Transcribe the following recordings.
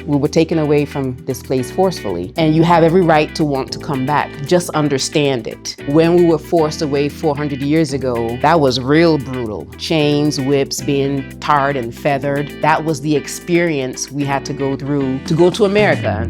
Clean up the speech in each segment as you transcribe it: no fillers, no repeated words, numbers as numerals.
We were taken away from this place forcefully, and you have every right to want to come back. Just understand it. When we were forced away 400 years ago, that was real brutal. Chains, whips, being tarred and feathered. That was the experience we had to go through to go to America.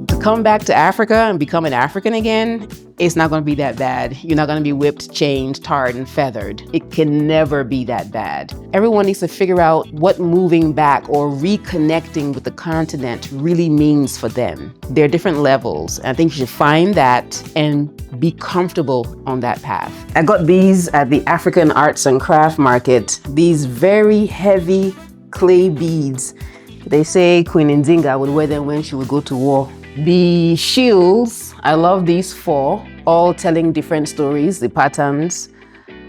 To come back to Africa and become an African again, it's not going to be that bad. You're not going to be whipped, chained, tarred, and feathered. It can never be that bad. Everyone needs to figure out what moving back or reconnecting with the continent really means for them. There are different levels. I think you should find that and be comfortable on that path. I got these at the African Arts and Craft Market. These very heavy clay beads. They say Queen Nzinga would wear them when she would go to war. The shields, I love these four, all telling different stories, the patterns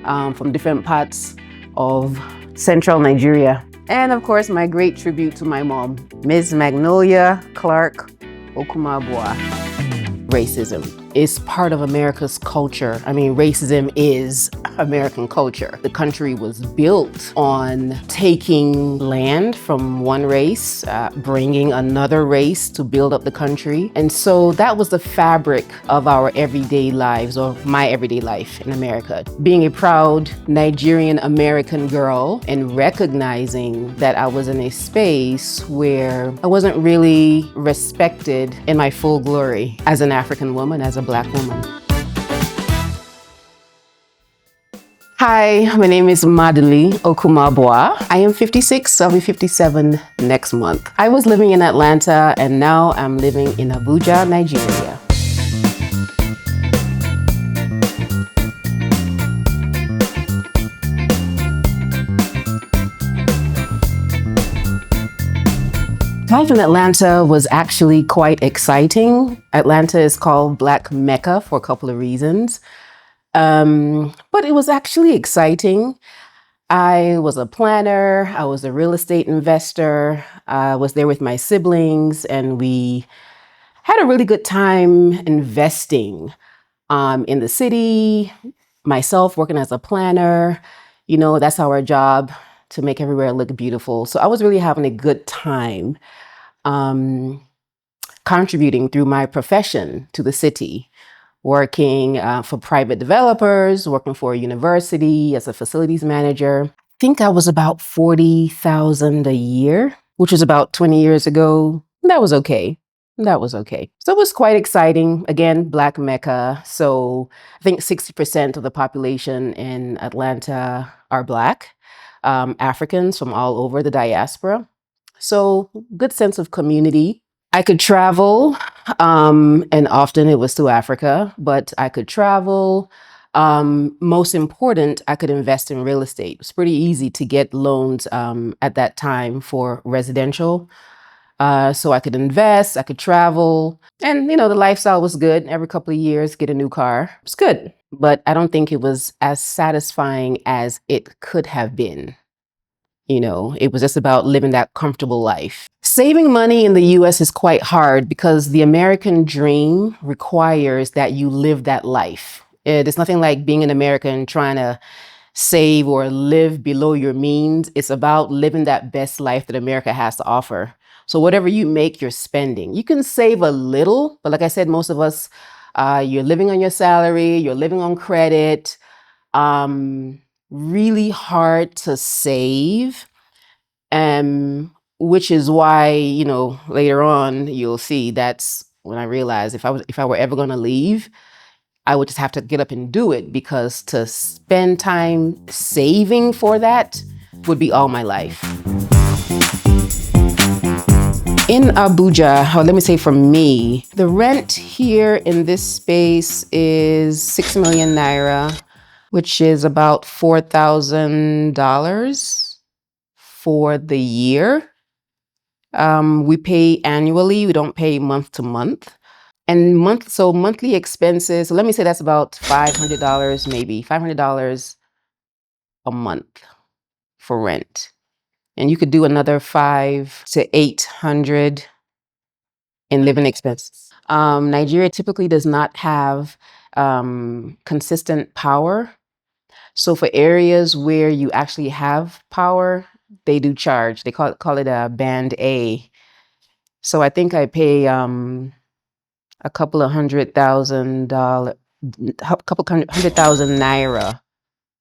from different parts of central Nigeria. And of course, my great tribute to my mom, Ms. Magnolia Clark Okumabua. Racism is part of America's culture. I mean, racism is American culture. The country was built on taking land from one race, bringing another race to build up the country. And so that was the fabric of our everyday lives, or my everyday life in America. Being a proud Nigerian American girl and recognizing that I was in a space where I wasn't really respected in my full glory as an African woman, as a Black woman. Hi, my name is Madali Okumabua. I am 56, I'll be 57 next month. I was living in Atlanta and now I'm living in Abuja, Nigeria. Life in Atlanta was actually quite exciting. Atlanta is called Black Mecca for a couple of reasons. But it was actually exciting. I was a planner, I was a real estate investor, I was there with my siblings, and we had a really good time investing in the city, myself working as a planner. You know, that's our job, to make everywhere look beautiful. So I was really having a good time contributing through my profession to the city, working for private developers, working for a university as a facilities manager. I think I was about $40,000 a year, which was about 20 years ago. That was okay. That was okay. So it was quite exciting. Again, Black Mecca. So I think 60% of the population in Atlanta are Black, Africans from all over the diaspora. So good sense of community. I could travel, and often it was to Africa, but I could travel. Most important, I could invest in real estate. It was pretty easy to get loans at that time for residential. So I could invest, I could travel, and you know, the lifestyle was good. Every couple of years, get a new car. It was good, but I don't think it was as satisfying as it could have been. You know, it was just about living that comfortable life. Saving money in the US is quite hard because the American dream requires that you live that life. There's nothing like being an American trying to save or live below your means. It's about living that best life that America has to offer. So whatever you make, you're spending. You can save a little, but like I said, most of us, you're living on your salary, you're living on credit. Really hard to save, which is why, you know, later on you'll see that's when I realized if I were ever going to leave, I would just have to get up and do it, because to spend time saving for that would be all my life. In Abuja, or let me say for me, the rent here in this space is 6 million naira, which is about $4,000 for the year. We pay annually, we don't pay month to month. And monthly expenses, so let me say that's about $500, maybe $500 a month for rent. And you could do another 500 to 800 in living expenses. Nigeria typically does not have consistent power. So for areas where you actually have power, they do charge. They call it a band A. So I think I pay a couple of $100,000, $100,000 naira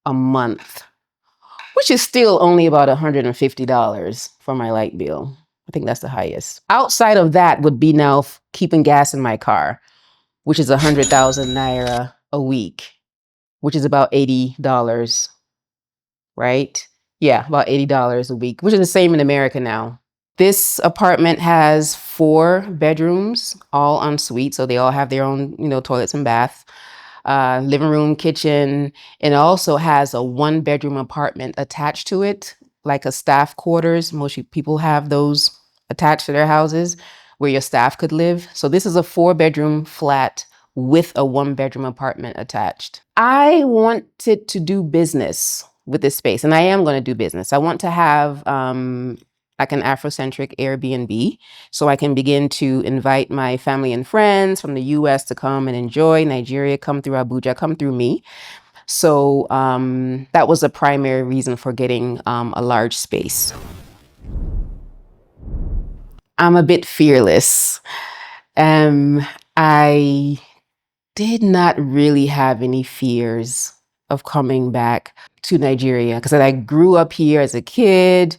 a month, which is still only about $150 for my light bill. I think that's the highest. Outside of that would be now keeping gas in my car, which is 100,000 naira a week, which is about $80, right? Yeah, about $80 a week, which is the same in America now. This apartment has 4 bedrooms, all en suite, so they all have their own, toilets and baths, living room, kitchen, and it also has a 1-bedroom apartment attached to it, like a staff quarters. Most people have those attached to their houses where your staff could live. So this is a 4-bedroom flat with a 1-bedroom apartment attached. I wanted to do business with this space, and I am going to do business. I want to have like an Afrocentric Airbnb, so I can begin to invite my family and friends from the US to come and enjoy Nigeria, come through Abuja, come through me. So that was a primary reason for getting a large space. I'm a bit fearless. I did not really have any fears of coming back to Nigeria because I grew up here as a kid.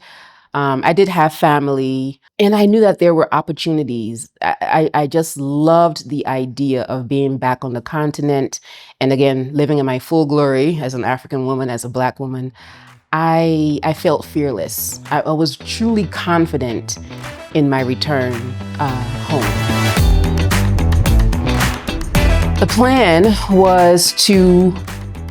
I did have family, and I knew that there were opportunities. I just loved the idea of being back on the continent, and again, living in my full glory as an African woman, as a Black woman. I felt fearless. I was truly confident in my return home. The plan was to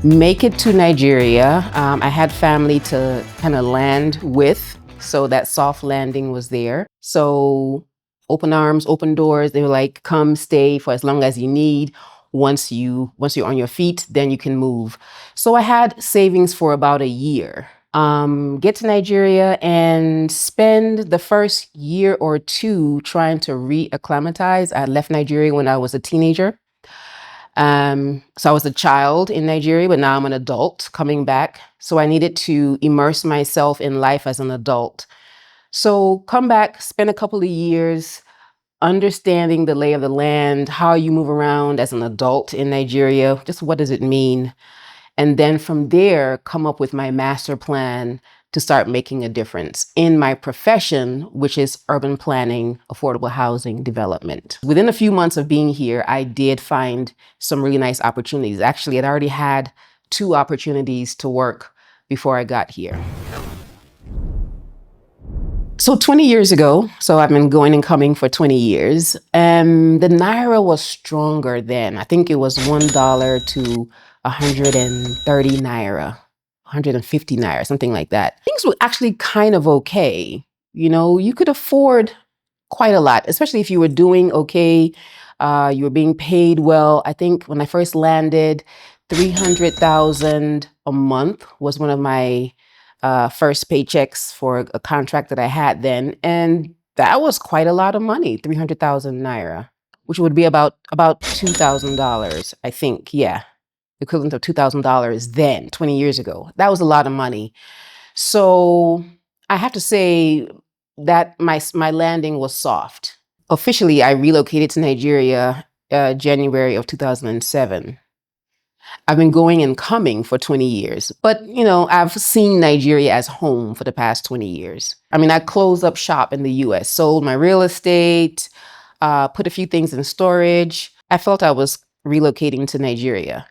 make it to Nigeria. I had family to kind of land with, so that soft landing was there. So open arms, open doors. They were like, come stay for as long as you need. Once you're on your feet, then you can move. So I had savings for about a year. Get to Nigeria and spend the first year or 2 trying to reacclimatize. I left Nigeria when I was a teenager. So I was a child in Nigeria, but now I'm an adult coming back. So I needed to immerse myself in life as an adult. So come back, spend a couple of years understanding the lay of the land, how you move around as an adult in Nigeria, just what does it mean? And then from there, come up with my master plan to start making a difference in my profession, which is urban planning, affordable housing development. Within a few months of being here, I did find some really nice opportunities. Actually, I'd already had 2 opportunities to work before I got here. So 20 years ago, so I've been going and coming for 20 years, the Naira was stronger then. I think it was $1 to 130 Naira. 150 Naira, something like that. Things were actually kind of okay. You could afford quite a lot, especially if you were doing okay. You were being paid well. I think when I first landed, 300,000 a month was one of my first paychecks for a contract that I had then. And that was quite a lot of money, 300,000 Naira, which would be about $2,000, I think. Yeah. Equivalent of $2,000 then, 20 years ago. That was a lot of money. So I have to say that my landing was soft. Officially, I relocated to Nigeria January of 2007. I've been going and coming for 20 years, but I've seen Nigeria as home for the past 20 years. I closed up shop in the US, sold my real estate, put a few things in storage. I felt I was relocating to Nigeria.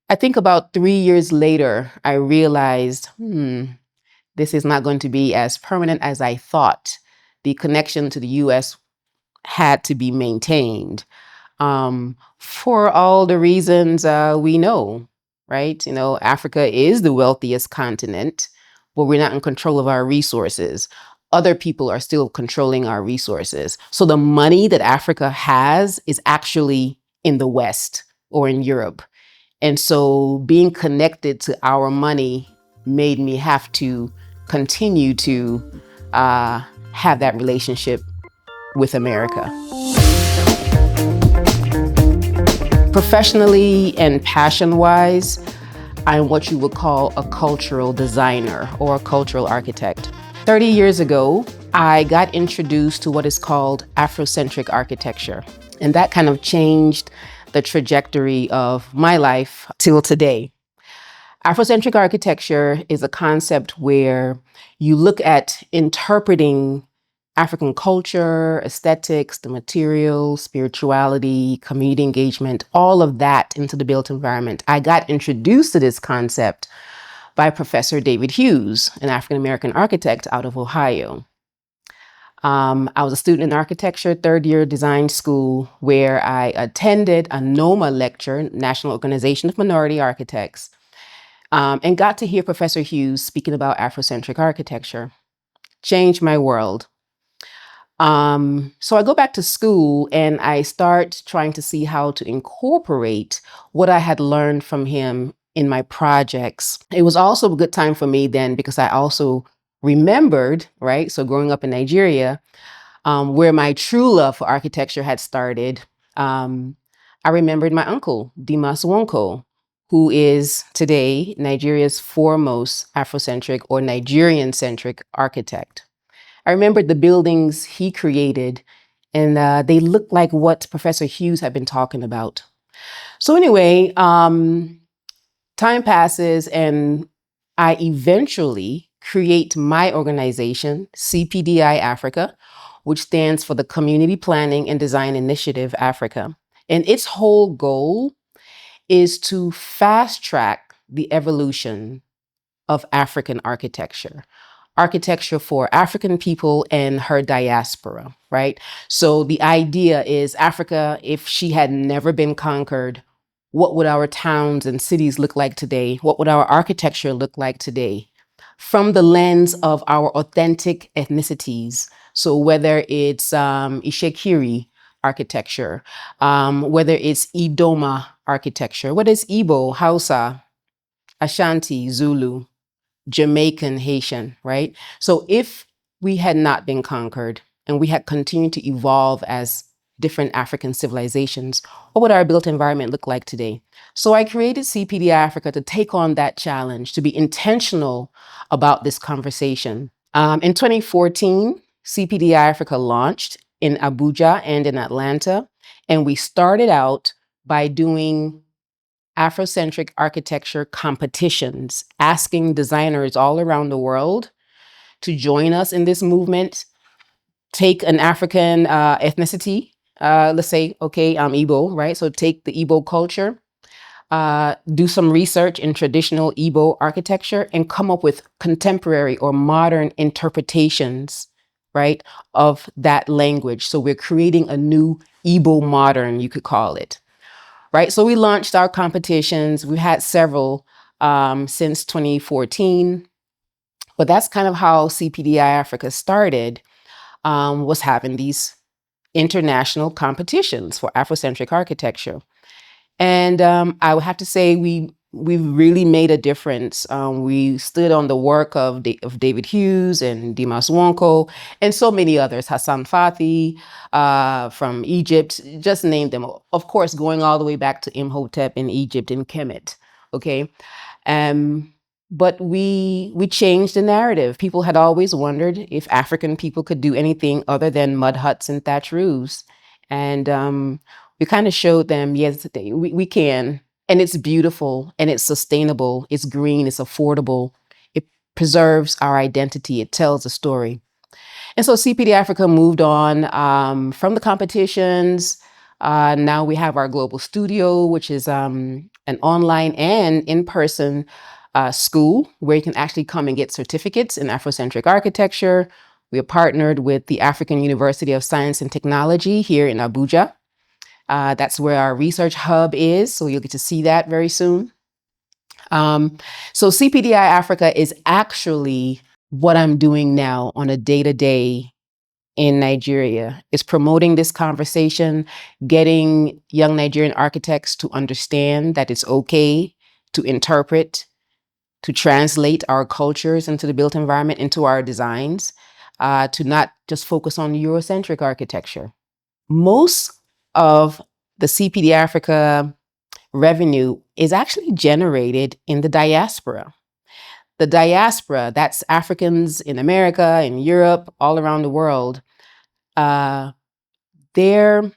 I think about 3 years later, I realized, this is not going to be as permanent as I thought. The connection to the US had to be maintained for all the reasons we know, right? Africa is the wealthiest continent, but we're not in control of our resources. Other people are still controlling our resources. So the money that Africa has is actually in the West or in Europe. And so being connected to our money made me have to continue to have that relationship with America. Professionally and passion-wise, I'm what you would call a cultural designer or a cultural architect. 30 years ago, I got introduced to what is called Afrocentric architecture. And that kind of changed the trajectory of my life till today. Afrocentric architecture is a concept where you look at interpreting African culture, aesthetics, the materials, spirituality, community engagement, all of that into the built environment. I got introduced to this concept by Professor David Hughes, an African-American architect out of Ohio. I was a student in architecture, third year design school, where I attended a NOMA lecture, National Organization of Minority Architects, and got to hear Professor Hughes speaking about Afrocentric architecture. Changed my world. So I go back to school and I start trying to see how to incorporate what I had learned from him in my projects. It was also a good time for me then because I also remembered, right? So growing up in Nigeria, where my true love for architecture had started, I remembered my uncle, Dimas Wonko, who is today Nigeria's foremost Afrocentric or Nigerian-centric architect. I remembered the buildings he created, and they looked like what Professor Hughes had been talking about. So anyway, time passes, and I eventually create my organization, CPDI Africa, which stands for the Community Planning and Design Initiative Africa. And its whole goal is to fast track the evolution of African architecture. Architecture for African people and her diaspora, right? So the idea is Africa, if she had never been conquered, what would our towns and cities look like today? What would our architecture look like today? From the lens of our authentic ethnicities. So whether it's Ishekiri architecture, whether it's Idoma architecture, whether it's Igbo, Hausa, Ashanti, Zulu, Jamaican, Haitian, right? So if we had not been conquered and we had continued to evolve as different African civilizations, what would our built environment look like today? So I created CPDI Africa to take on that challenge, to be intentional about this conversation. In 2014, CPDI Africa launched in Abuja and in Atlanta, and we started out by doing Afrocentric architecture competitions, asking designers all around the world to join us in this movement, take an African ethnicity, let's say, okay, I'm Igbo, right? So take the Igbo culture, do some research in traditional Igbo architecture and come up with contemporary or modern interpretations, right, of that language. So we're creating a new Igbo modern, you could call it. Right, so we launched our competitions. We had several since 2014, but that's kind of how CPDI Africa started, was having these international competitions for Afrocentric architecture. And I would have to say we really made a difference. We stood on the work of David Hughes and Dimas Wonko and so many others, Hassan Fathi from Egypt, just name them. Of course, going all the way back to Imhotep in Egypt in Kemet, okay? But we changed the narrative. People had always wondered if African people could do anything other than mud huts and thatch roofs. And we kind of showed them, yes, we can. And it's beautiful and it's sustainable. It's green, it's affordable. It preserves our identity. It tells a story. And so CPD Africa moved on from the competitions. Now we have our global studio, which is an online and in-person school where you can actually come and get certificates in Afrocentric architecture. We are partnered with the African University of Science and Technology here in Abuja. That's where our research hub is, so you'll get to see that very soon. So CPDI Africa is actually what I'm doing now on a day-to-day in Nigeria. Is promoting this conversation, getting young Nigerian architects to understand that it's okay to interpret, to translate our cultures into the built environment, into our designs, to not just focus on Eurocentric architecture. Most of the CPD Africa revenue is actually generated in the diaspora. The diaspora, that's Africans in America, in Europe, all around the world, they're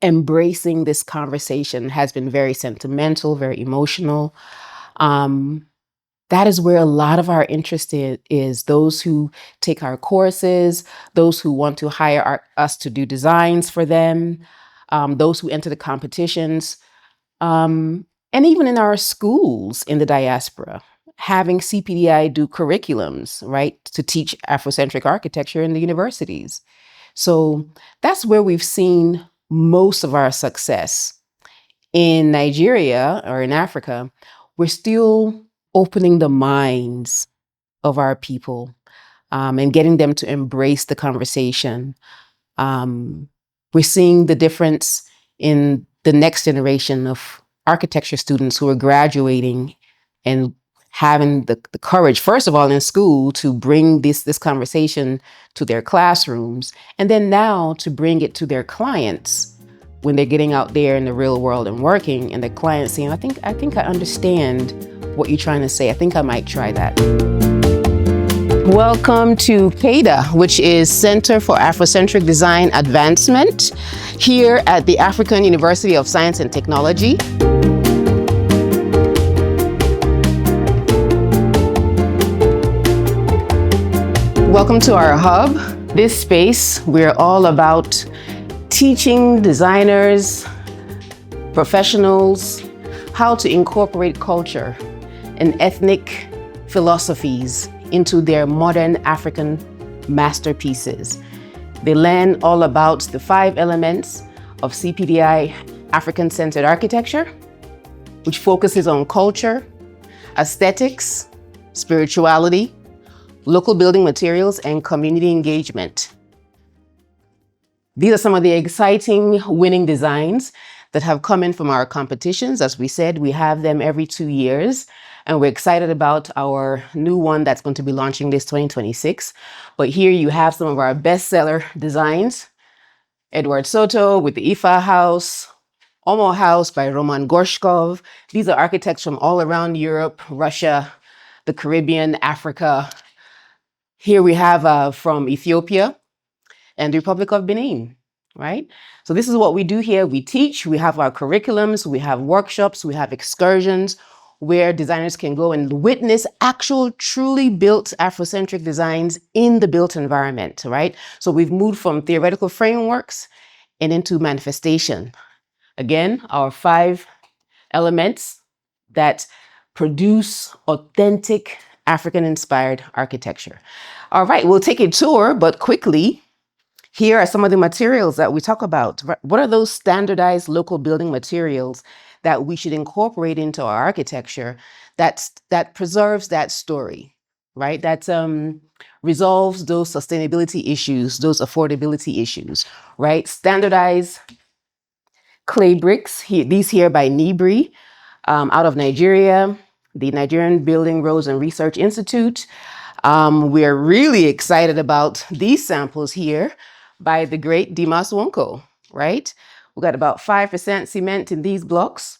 embracing this conversation, has been very sentimental, very emotional. That is where a lot of our interest is those who take our courses, those who want to hire us to do designs for them, those who enter the competitions, and even in our schools in the diaspora, having CPDI do curriculums, right, to teach Afrocentric architecture in the universities. So that's where we've seen most of our success. In Nigeria or in Africa, we're still opening the minds of our people and getting them to embrace the conversation. We're seeing the difference in the next generation of architecture students who are graduating and having the courage, first of all, in school to bring this conversation to their classrooms, and then now to bring it to their clients when they're getting out there in the real world and working, and the clients saying, I think I understand what you're trying to say. I think I might try that. Welcome to CPDI, which is Center for Afrocentric Design Advancement, here at the African University of Science and Technology. Welcome to our hub. This space, we're all about teaching designers, professionals, how to incorporate culture and ethnic philosophies into their modern African masterpieces. They learn all about the 5 elements of CPDI African-centered architecture, which focuses on culture, aesthetics, spirituality, local building materials, and community engagement. These are some of the exciting winning designs that have come in from our competitions. As we said, we have them every 2 years, and we're excited about our new one that's going to be launching this 2026. But here you have some of our bestseller designs. Edward Soto with the Ifa House, Omo House by Roman Gorshkov. These are architects from all around Europe, Russia, the Caribbean, Africa. Here we have from Ethiopia and the Republic of Benin, right? So this is what we do here. We teach, we have our curriculums, we have workshops, we have excursions where designers can go and witness actual, truly built Afrocentric designs in the built environment, right? So we've moved from theoretical frameworks and into manifestation. Again, our 5 elements that produce authentic African-inspired architecture. All right, we'll take a tour, but quickly, here are some of the materials that we talk about. What are those standardized local building materials that we should incorporate into our architecture that preserves that story, right? That resolves those sustainability issues, those affordability issues, right? Standardized clay bricks, these here by Nibri, out of Nigeria, the Nigerian Building Roads and Research Institute. We're really excited about these samples here by the great Dimas Wonko, right? We got about 5% cement in these blocks,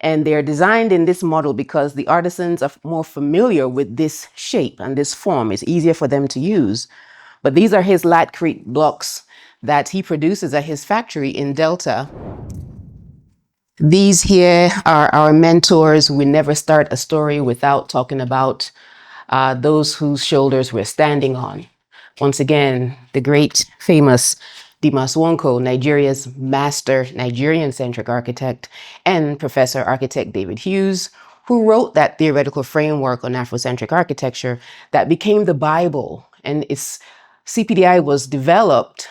and they're designed in this model because the artisans are more familiar with this shape and this form. It's easier for them to use. But these are his latcrete blocks that he produces at his factory in Delta. These here are our mentors. We never start a story without talking about those whose shoulders we're standing on. Once again, the great, famous Dimas Wonko, Nigeria's master Nigerian-centric architect, and Professor Architect David Hughes, who wrote that theoretical framework on Afrocentric architecture that became the Bible. And CPDI was developed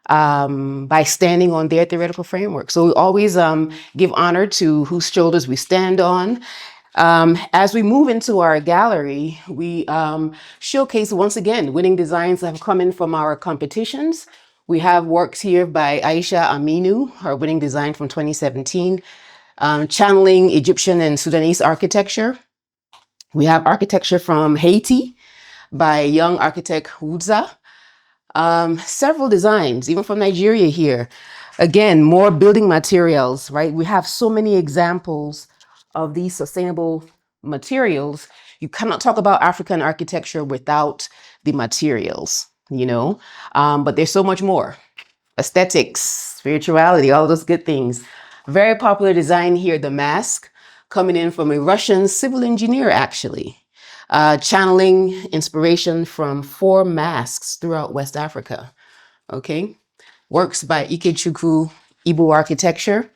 by standing on their theoretical framework. So we always give honor to whose shoulders we stand on. As we move into our gallery, we showcase once again winning designs that have come in from our competitions. We have works here by Aisha Aminu, her winning design from 2017, channeling Egyptian and Sudanese architecture. We have architecture from Haiti by young architect Wudza. Several designs, even from Nigeria here. Again, more building materials, right? We have so many examples of these sustainable materials You cannot talk about African architecture without the materials, but there's so much more. Aesthetics, spirituality, all those good things. Very popular design here, the mask, coming in from a Russian civil engineer, actually, channeling inspiration from 4 masks throughout West Africa. Okay, works by Ikechukwu Igbo Architecture.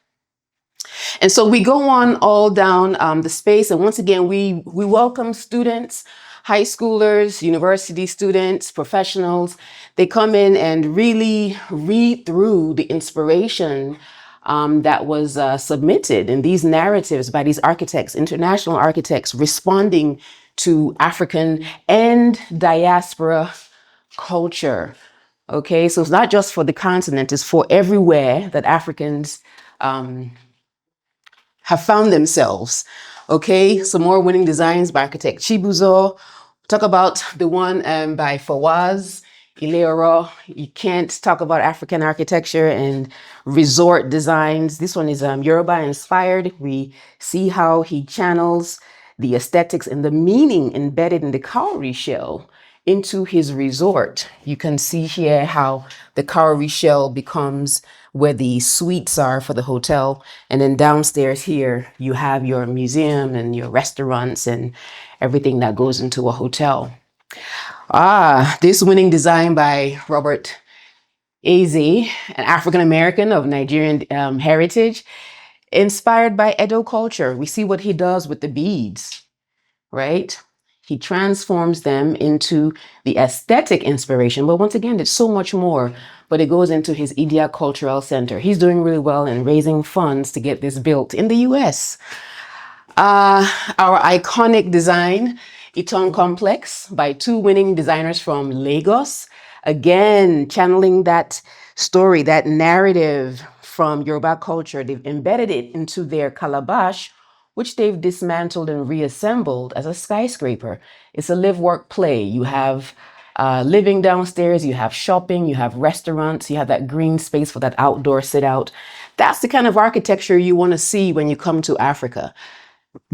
And so we go on all down the space. And once again, we welcome students, high schoolers, university students, professionals. They come in and really read through the inspiration that was submitted in these narratives by these architects, international architects, responding to African and diaspora culture. Okay, so it's not just for the continent, it's for everywhere that Africans have found themselves. Okay, some more winning designs by architect Chibuzo. Talk about the one by Fawaz Ileoro. You can't talk about African architecture and resort designs. This one is Yoruba inspired. We see how he channels the aesthetics and the meaning embedded in the cowrie shell into his resort. You can see here how the cowrie shell becomes where the suites are for the hotel. And then downstairs here, you have your museum and your restaurants and everything that goes into a hotel. This winning design by Robert Eze, an African-American of Nigerian heritage, inspired by Edo culture. We see what he does with the beads, right? He transforms them into the aesthetic inspiration. But once again, it's so much more. But it goes into his Idia Cultural Center. He's doing really well in raising funds to get this built in the US. Our iconic design, Iton Complex, by 2 winning designers from Lagos. Again, channeling that story, that narrative from Yoruba culture. They've embedded it into their calabash, which they've dismantled and reassembled as a skyscraper. It's a live, work, play. You have living downstairs, you have shopping, you have restaurants, you have that green space for that outdoor sit out. That's the kind of architecture you want to see when you come to Africa.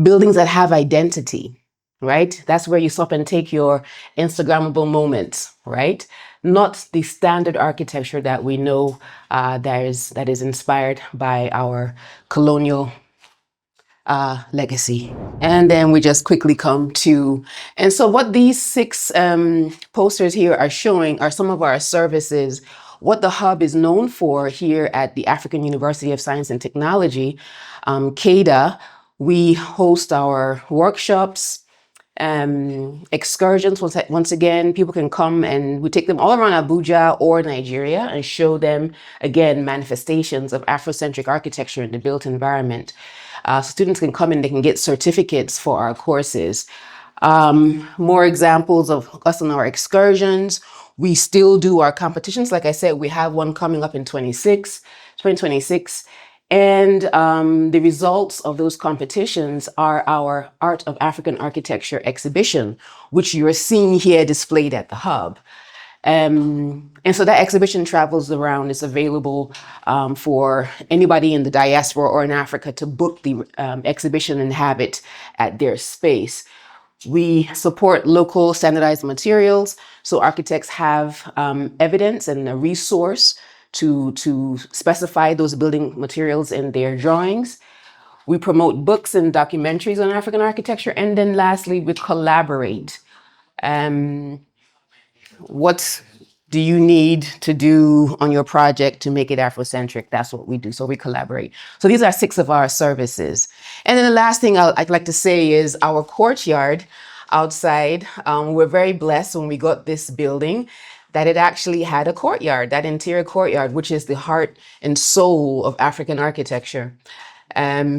Buildings that have identity, right? That's where you stop and take your Instagrammable moments, right? Not the standard architecture that we know that is inspired by our colonial legacy. And then we just quickly come to, and so what these 6 posters here are showing are some of our services, what the hub is known for here at the African University of Science and Technology, CADA. We host our workshops, excursions. Once again, people can come and we take them all around Abuja or Nigeria and show them, again, manifestations of Afrocentric architecture in the built environment. Students can come and they can get certificates for our courses. More examples of us on our excursions. We still do our competitions. Like I said, we have one coming up in 2026. And the results of those competitions are our Art of African Architecture exhibition, which you're seeing here displayed at the hub. And so that exhibition travels around. It's available for anybody in the diaspora or in Africa to book the exhibition and have it at their space. We support local standardized materials, so architects have evidence and a resource to specify those building materials in their drawings. We promote books and documentaries on African architecture. And then lastly, we collaborate. What do you need to do on your project to make it Afrocentric? That's what we do. So we collaborate. So these are 6 of our services. And then the last thing I'd like to say is our courtyard outside. We're very blessed when we got this building that it actually had a courtyard, that interior courtyard, which is the heart and soul of African architecture.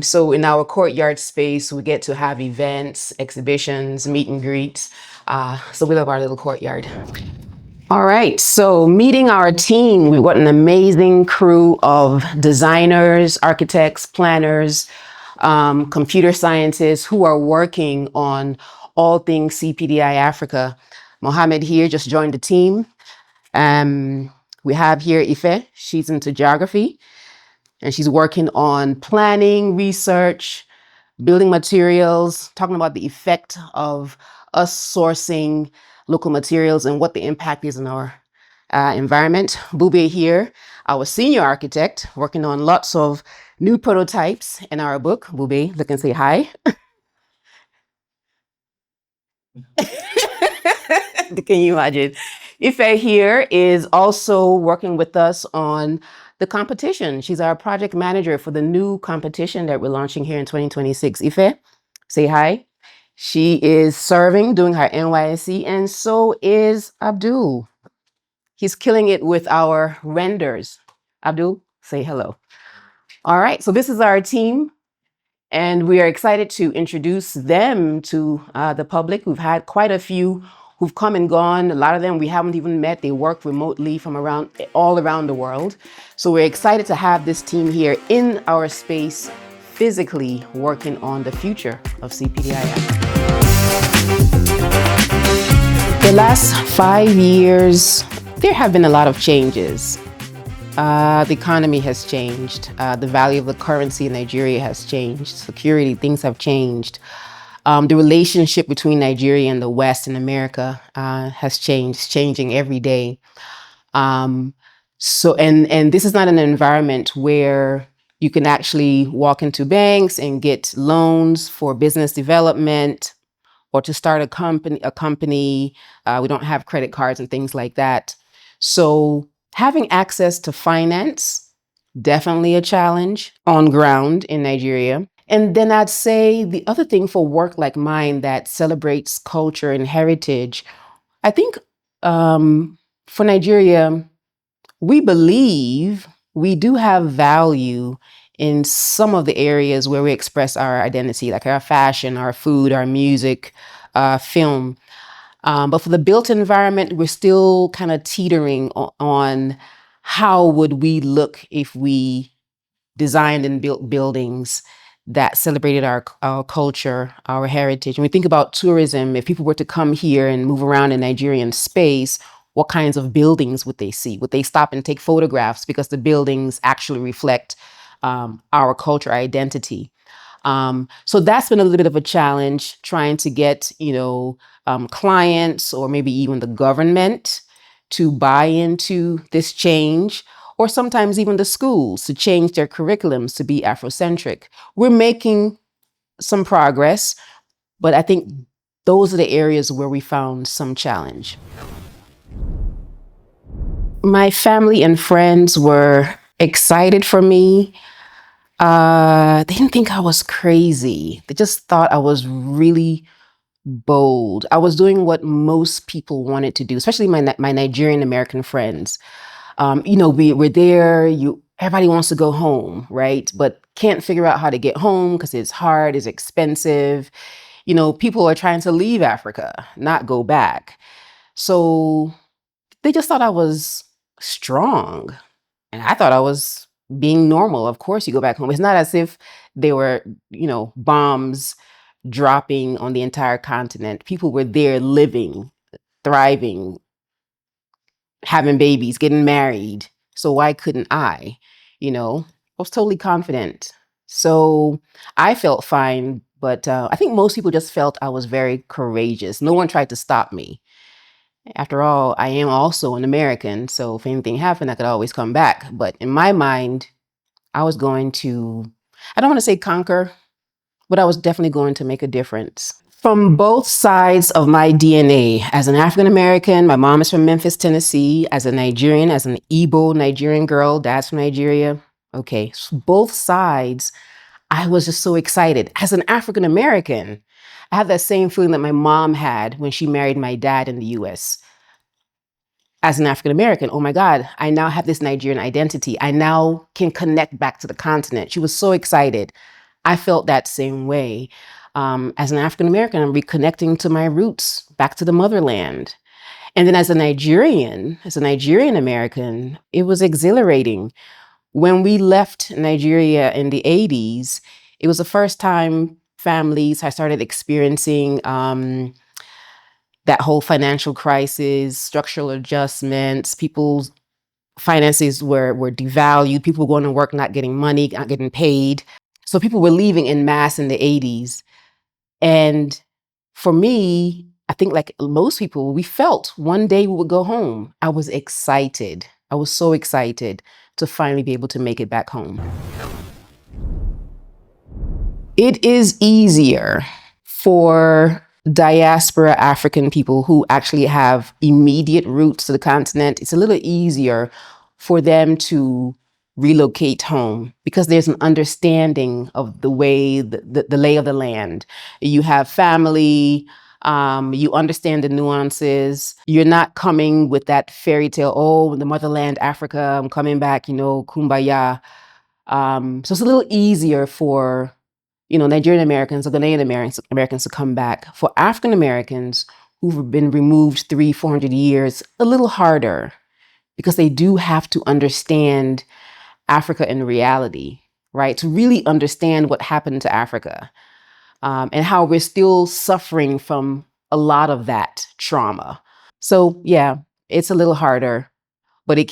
So in our courtyard space, we get to have events, exhibitions, meet and greets. So we love our little courtyard. All right, so meeting our team, we've got an amazing crew of designers, architects, planners, computer scientists who are working on all things CPDI Africa. Mohammed here just joined the team. We have here Ife, she's into geography, and she's working on planning, research, building materials, talking about the effect of us sourcing local materials and what the impact is in our environment. Bube here, our senior architect, working on lots of new prototypes in our book. Bube, look and say hi. Can you imagine? Ife here is also working with us on the competition. She's our project manager for the new competition that we're launching here in 2026. Ife, say hi. She is serving, doing her NYSC, and so is Abdul. He's killing it with our renders. Abdul, say hello. All right, so this is our team. And we are excited to introduce them to the public. We've had quite a few who've come and gone. A lot of them we haven't even met. They work remotely from all around the world. So we're excited to have this team here in our space, physically working on the future of CPDI Africa. The last 5 years, there have been a lot of changes. The economy has changed. The value of the currency in Nigeria has changed. Security, things have changed. The relationship between Nigeria and the West and America has changed, changing every day. And this is not an environment where you can actually walk into banks and get loans for business development or to start a company. We don't have credit cards and things like that. So having access to finance, definitely a challenge on ground in Nigeria. And then I'd say the other thing for work like mine that celebrates culture and heritage, I think for Nigeria, we believe we do have value in some of the areas where we express our identity, like our fashion, our food, our music, film. But for the built environment, we're still kind of teetering on how would we look if we designed and built buildings that celebrated our culture, our heritage. When we think about tourism, if people were to come here and move around in Nigerian space, what kinds of buildings would they see? Would they stop and take photographs because the buildings actually reflect our culture, identity? So that's been a little bit of a challenge, trying to get, clients or maybe even the government to buy into this change, or sometimes even the schools to change their curriculums to be Afrocentric. We're making some progress, but I think those are the areas where we found some challenge. My family and friends were excited for me. They didn't think I was crazy. They just thought I was really bold. I was doing what most people wanted to do, especially my Nigerian American friends. We're there. Everybody wants to go home, right? But can't figure out how to get home because it's hard, it's expensive. People are trying to leave Africa, not go back. So they just thought I was strong. And I thought I was being normal. Of course, you go back home. It's not as if they were, bombs dropping on the entire continent. People were there living, thriving, having babies, getting married. So why couldn't I? I was totally confident. So I felt fine. But I think most people just felt I was very courageous. No one tried to stop me. After all, I am also an American, so if anything happened, I could always come back. But in my mind, I was going to, I don't want to say conquer, but I was definitely going to make a difference. From both sides of my DNA, as an African American, my mom is from Memphis, Tennessee. As a Nigerian, as an Igbo Nigerian girl, dad's from Nigeria. Okay, so both sides, I was just so excited. As an African American, I have that same feeling that my mom had when she married my dad in the US. As an African American, oh my God, I now have this Nigerian identity. I now can connect back to the continent. She was so excited. I felt that same way. As an African American, I'm reconnecting to my roots, back to the motherland. And then as a Nigerian American, it was exhilarating. When we left Nigeria in the 80s, it was the first time families had started experiencing that whole financial crisis, structural adjustments, people's finances were devalued, people going to work, not getting money, not getting paid. So people were leaving en masse in the 80s. And for me, I think like most people, we felt one day we would go home. I was excited. I was so excited to finally be able to make it back home. It is easier for diaspora African people who actually have immediate roots to the continent. It's a little easier for them to relocate home because there's an understanding of the way, the lay of the land. You have family, you understand the nuances. You're not coming with that fairy tale, oh, the motherland, Africa, I'm coming back, kumbaya. So it's a little easier for Nigerian Americans or Ghanaian Americans to come back. For African Americans who've been removed 300-400 years, a little harder because they do have to understand Africa in reality, right? To really understand what happened to Africa and how we're still suffering from a lot of that trauma. So yeah, it's a little harder, but it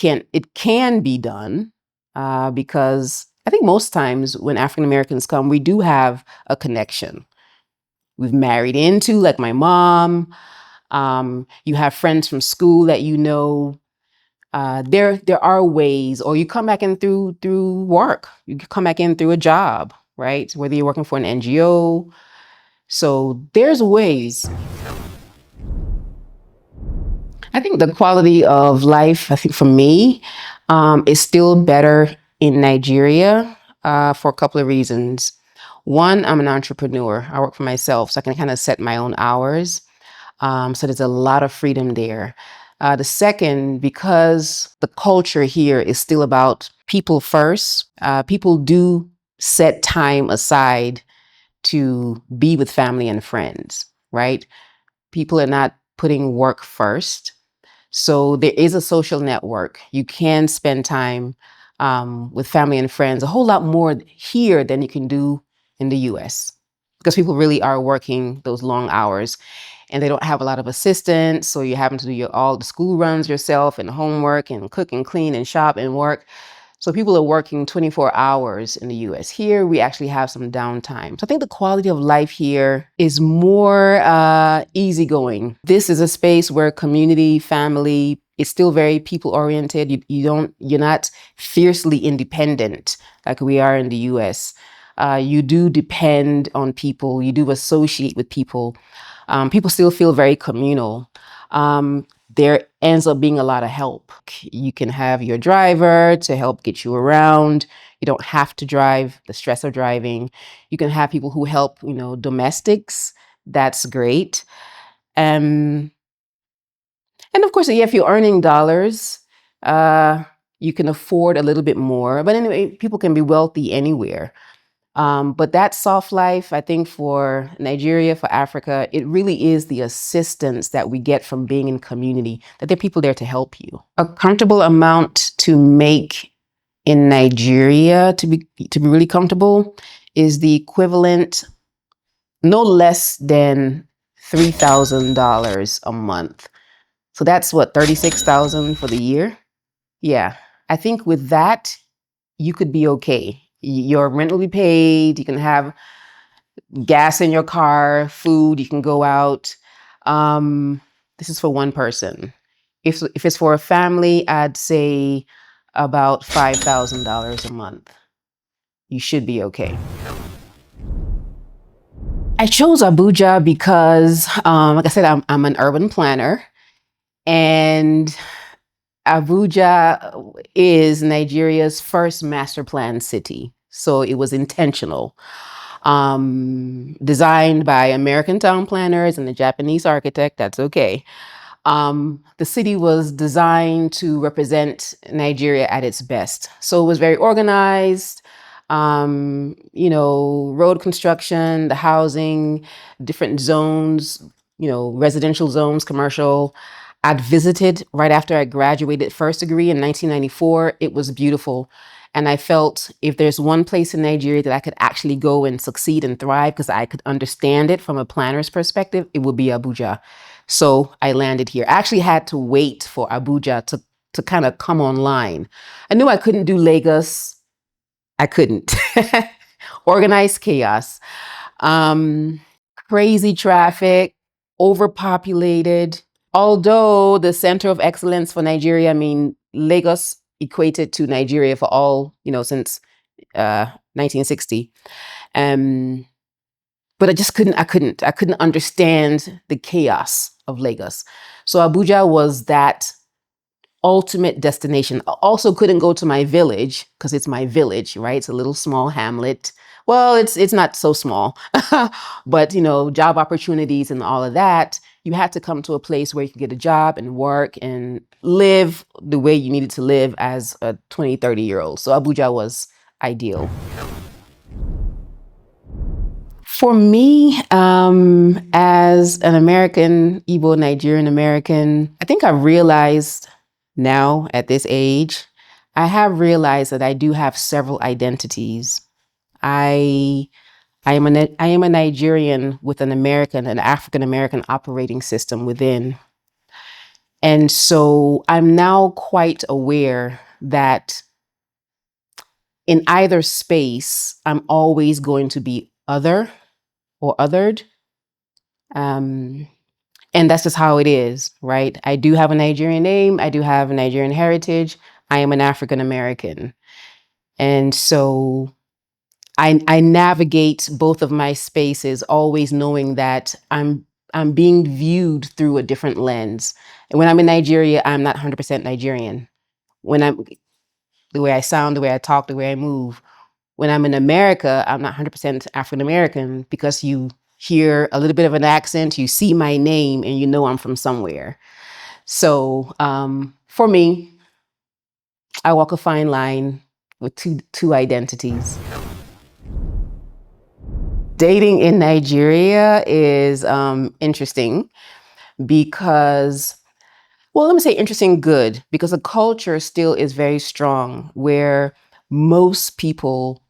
can be done because I think most times when African Americans come, we do have a connection. We've married into, like my mom. You have friends from school that you know. There are ways, or you come back in through work. You come back in through a job, right? Whether you're working for an NGO. So there's ways. I think the quality of life, I think for me, is still better in Nigeria for a couple of reasons. One, I'm an entrepreneur. I work for myself, so I can kind of set my own hours. So there's a lot of freedom there. The second, because the culture here is still about people first, people do set time aside to be with family and friends, right? People are not putting work first. So there is a social network. You can spend time with family and friends a whole lot more here than you can do in the US because people really are working those long hours and they don't have a lot of assistance. So you're having to do all the school runs yourself and homework and cook and clean and shop and work. So people are working 24 hours in the US. Here, we actually have some downtime. So I think the quality of life here is more easygoing. This is a space where community, family is still very people oriented. You're not fiercely independent like we are in the US. You do depend on people. You do associate with people. People still feel very communal. There ends up being a lot of help. You can have your driver to help get you around. You don't have to drive, the stress of driving. You can have people who help, domestics. That's great. And of course, yeah, if you're earning dollars, you can afford a little bit more. But anyway, people can be wealthy anywhere. But that soft life, I think for Nigeria, for Africa, it really is the assistance that we get from being in community, that there are people there to help you. A comfortable amount to make in Nigeria to be really comfortable is the equivalent, no less than $3,000 a month. So that's what, $36,000 for the year? Yeah, I think with that, you could be okay. Your rent will be paid. You can have gas in your car, food. You can go out. This is for one person. If it's for a family, I'd say about $5,000 a month. You should be okay. I chose Abuja because, like I said, I'm an urban planner, and Abuja is Nigeria's first master plan city. So it was intentional. Designed by American town planners and a Japanese architect, that's okay. The city was designed to represent Nigeria at its best. So it was very organized, road construction, the housing, different zones, residential zones, commercial. I'd visited right after I graduated first degree in 1994. It was beautiful. And I felt if there's one place in Nigeria that I could actually go and succeed and thrive because I could understand it from a planner's perspective, it would be Abuja. So I landed here. I actually had to wait for Abuja to kind of come online. I knew I couldn't do Lagos. I couldn't. organized chaos, um, crazy traffic, overpopulated. Although the center of excellence for Nigeria, I mean, Lagos equated to Nigeria for all, since 1960. Um, but I couldn't understand the chaos of Lagos. So Abuja was that ultimate destination. I also couldn't go to my village because it's my village, right? It's a little small hamlet. Well, it's not so small, but job opportunities and all of that. You had to come to a place where you could get a job and work and live the way you needed to live as a 20, 30-year-old. So Abuja was ideal. For me, as an American, Igbo Nigerian American, I think I realized now at this age, I have realized that I do have several identities. I I am a Nigerian with an African American operating system within. And so I'm now quite aware that in either space, I'm always going to be other or othered. Um, and that's just how it is, right? I do have a Nigerian name. I do have a Nigerian heritage. I am an African American. And so I navigate both of my spaces, always knowing that I'm being viewed through a different lens. And when I'm in Nigeria, I'm not 100% Nigerian. When I'm The way I sound, the way I talk, the way I move. When I'm in America, I'm not 100% African American because you hear a little bit of an accent, you see my name, and you know I'm from somewhere. So for me, I walk a fine line with two identities. Dating in Nigeria is interesting because, well, let me say interesting good, because the culture still is very strong where most people,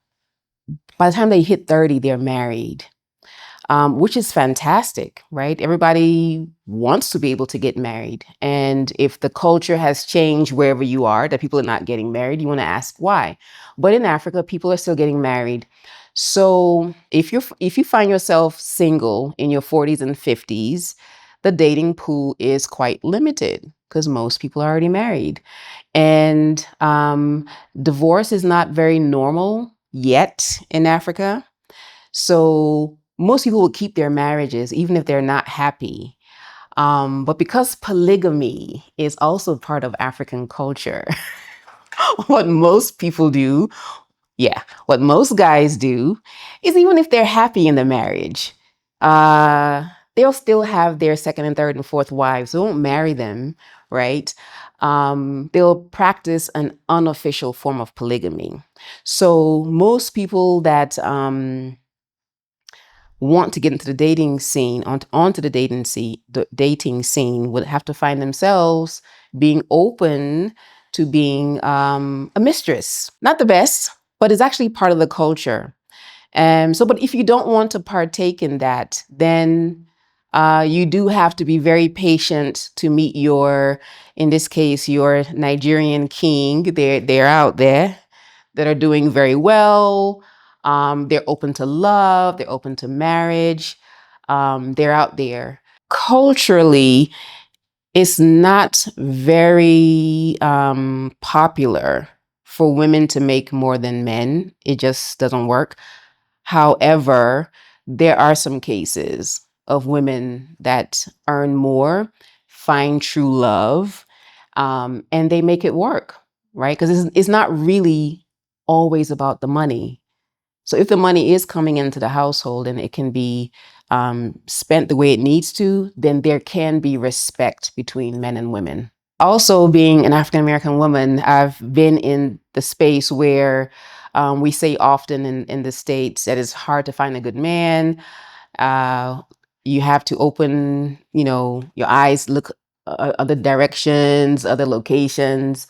by the time they hit 30, they're married. Which is fantastic, right? Everybody wants to be able to get married. And if the culture has changed wherever you are, that people are not getting married, you want to ask why. But in Africa, people are still getting married. So if you find yourself single in your 40s and 50s, the dating pool is quite limited because most people are already married. And divorce is not very normal yet in Africa. So most people will keep their marriages even if they're not happy. But because polygamy is also part of African culture, what most people do, what most guys do is, even if they're happy in the marriage, they'll still have their second and third and fourth wives. They won't marry them, right? They'll practice an unofficial form of polygamy. So most people that want to get into the dating scene, onto the dating scene would have to find themselves being open to being a mistress. Not the best, but it's actually part of the culture. But if you don't want to partake in that, then you do have to be very patient to meet in this case, your Nigerian king. They're out there that are doing very well. They're open to love. They're open to marriage. They're out there. Culturally, it's not very popular for women to make more than men. It just doesn't work. However, there are some cases of women that earn more, find true love, and they make it work, right? Because it's not really always about the money. So if the money is coming into the household and it can be spent the way it needs to, then there can be respect between men and women. Also, being an African American woman, I've been in the space where we say often in the States that it's hard to find a good man. You have to open, your eyes, look other directions, other locations.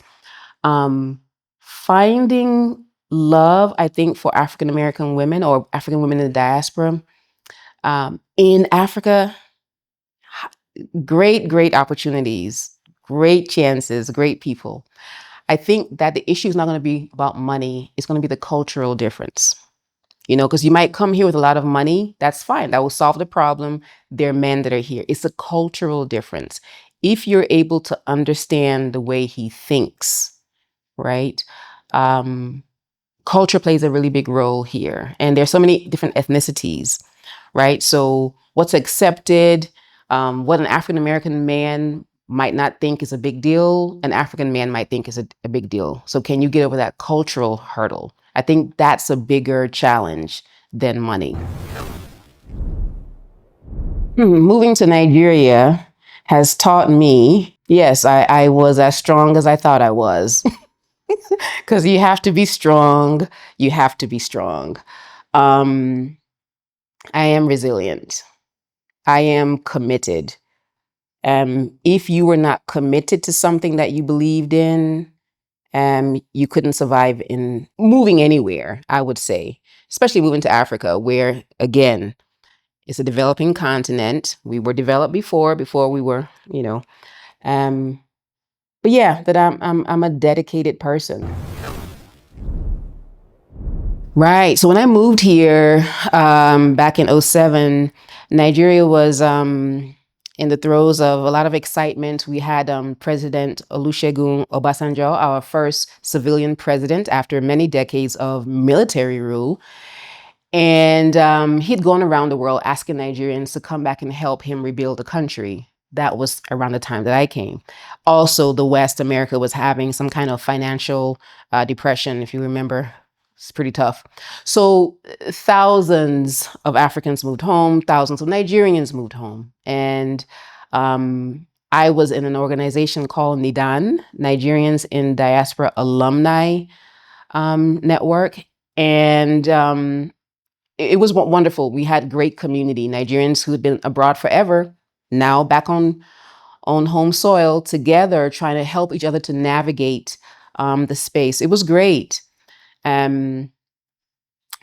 Finding love, I think, for African American women or African women in the diaspora in Africa, great opportunities, great chances, great people. I think that the issue is not going to be about money. It's going to be the cultural difference. because you might come here with a lot of money. That's fine. That will solve the problem. There are men that are here. It's a cultural difference. If you're able to understand the way he thinks, right? Culture plays a really big role here. And there's so many different ethnicities, right? So what's accepted, what an African American man might not think is a big deal, an African man might think is a big deal. So can you get over that cultural hurdle? I think that's a bigger challenge than money. Moving to Nigeria has taught me, yes, I was as strong as I thought I was. Because you have to be strong. You have to be strong. Um, I am resilient. I am committed. If you were not committed to something that you believed in, you couldn't survive in moving anywhere, I would say, especially moving to Africa, where, again, it's a developing continent. We were developed before we were, but yeah, that I'm a dedicated person. Right. So when I moved here back in '07, Nigeria was in the throes of a lot of excitement. We had President Olusegun Obasanjo, our first civilian president after many decades of military rule. And he'd gone around the world asking Nigerians to come back and help him rebuild the country. That was around the time that I came. Also, the West, America, was having some kind of financial depression, if you remember. It's pretty tough. So thousands of Africans moved home, thousands of Nigerians moved home. And I was in an organization called NIDAN, Nigerians in Diaspora Alumni Network. And it was wonderful. We had great community, Nigerians who had been abroad forever, now back on home soil together, trying to help each other to navigate the space. It was great.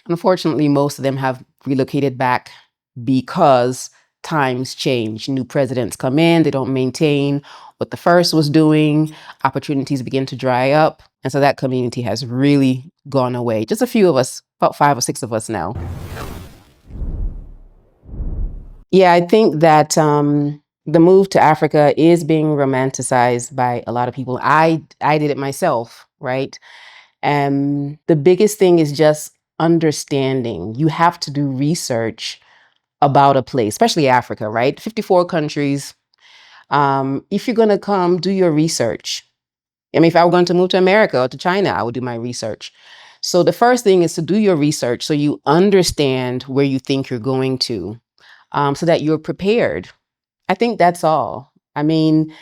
Unfortunately, most of them have relocated back because times change. New presidents come in, they don't maintain what the first was doing, opportunities begin to dry up. And so that community has really gone away. Just a few of us, about 5 or 6 of us now. Yeah, I think that the move to Africa is being romanticized by a lot of people. I did it myself, right? The biggest thing is just understanding. You have to do research about a place, especially Africa, right? 54 countries. If you're going to come, do your research. I mean, if I were going to move to America or to China, I would do my research. So the first thing is to do your research so you understand where you think you're going to, so that you're prepared. I think that's all. I mean,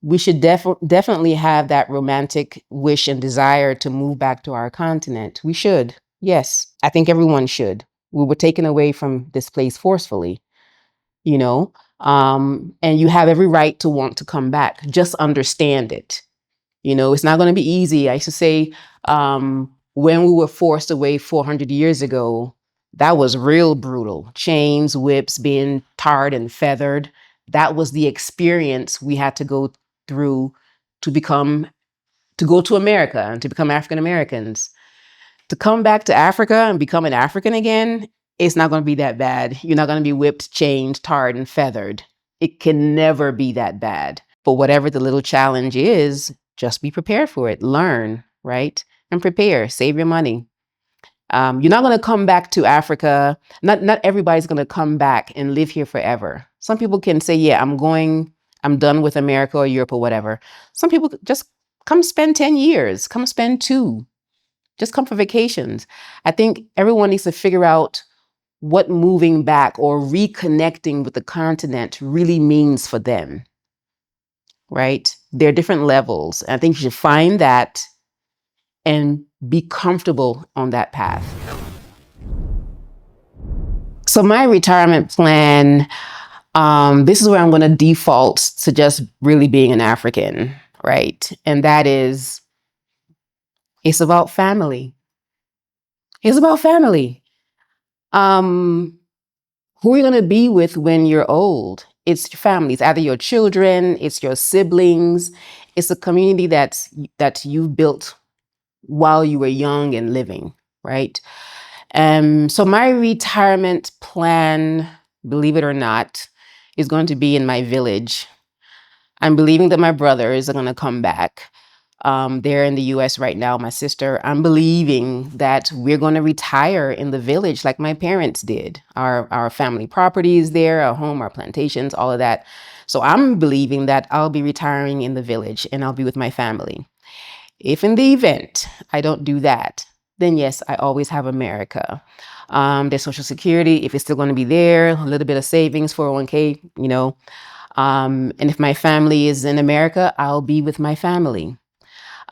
we should definitely have that romantic wish and desire to move back to our continent. We should. Yes, I think everyone should. We were taken away from this place forcefully, and you have every right to want to come back. Just understand it. It's not going to be easy. I used to say, when we were forced away 400 years ago, that was real brutal. Chains, whips, being tarred and feathered. That was the experience we had to go through to go to America and to become African Americans. To come back to Africa and become an African again, it's not going to be that bad. You're not going to be whipped, chained, tarred, and feathered. It can never be that bad. But whatever the little challenge is, just be prepared for it. Learn, right? And prepare. Save your money. You're not going to come back to Africa. Not everybody's going to come back and live here forever. Some people can say, yeah, I'm done with America or Europe or whatever. Some people just come spend 10 years, come spend 2, just come for vacations. I think everyone needs to figure out what moving back or reconnecting with the continent really means for them, right? There are different levels. I think you should find that and be comfortable on that path. So my retirement plan, this is where I'm going to default to just really being an African, right? And that is, it's about family. It's about family. Who are you going to be with when you're old? It's your family. It's either your children, it's your siblings. It's a community that you've built while you were young and living, right? So my retirement plan, believe it or not, is going to be in my village. I'm believing that my brothers are going to come back. They're in the US right now, my sister. I'm believing that we're going to retire in the village like my parents did. Our family property is there, our home, our plantations, all of that. So I'm believing that I'll be retiring in the village and I'll be with my family. If in the event I don't do that, then yes, I always have America. There's Social Security, if it's still going to be there, a little bit of savings, 401k, you know. And if my family is in America, I'll be with my family.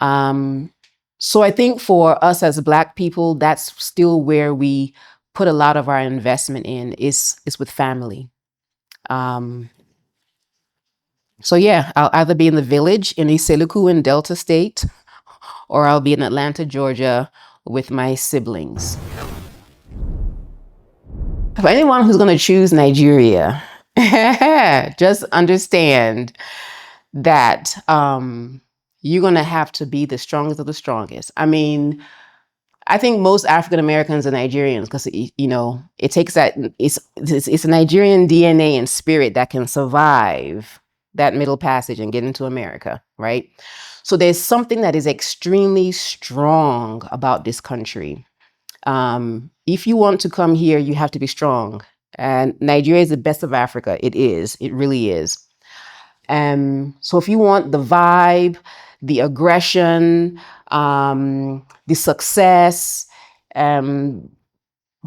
So I think for us as Black people, that's still where we put a lot of our investment in is with family. Um, so yeah, I'll either be in the village in Iseluku in Delta State, or I'll be in Atlanta, Georgia with my siblings. For anyone who's going to choose Nigeria, just understand that you're going to have to be the strongest of the strongest. I mean, I think most African Americans are Nigerians because, you know, it takes that, it's a Nigerian DNA and spirit that can survive that middle passage and get into America, right? So there's something that is extremely strong about this country. If you want to come here, you have to be strong. And Nigeria is the best of Africa. It is. It really is. So if you want the vibe, the aggression, the success,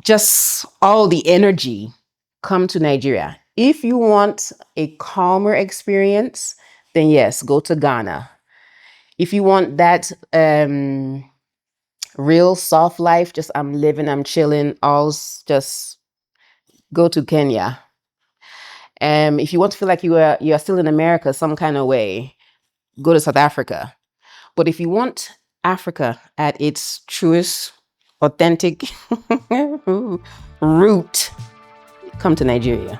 just all the energy, come to Nigeria. If you want a calmer experience, then yes, go to Ghana. If you want that real soft life, just I'm living, I'm chilling, just go to Kenya. If you want to feel like you are still in America some kind of way, go to South Africa. But if you want Africa at its truest, authentic root, come to Nigeria.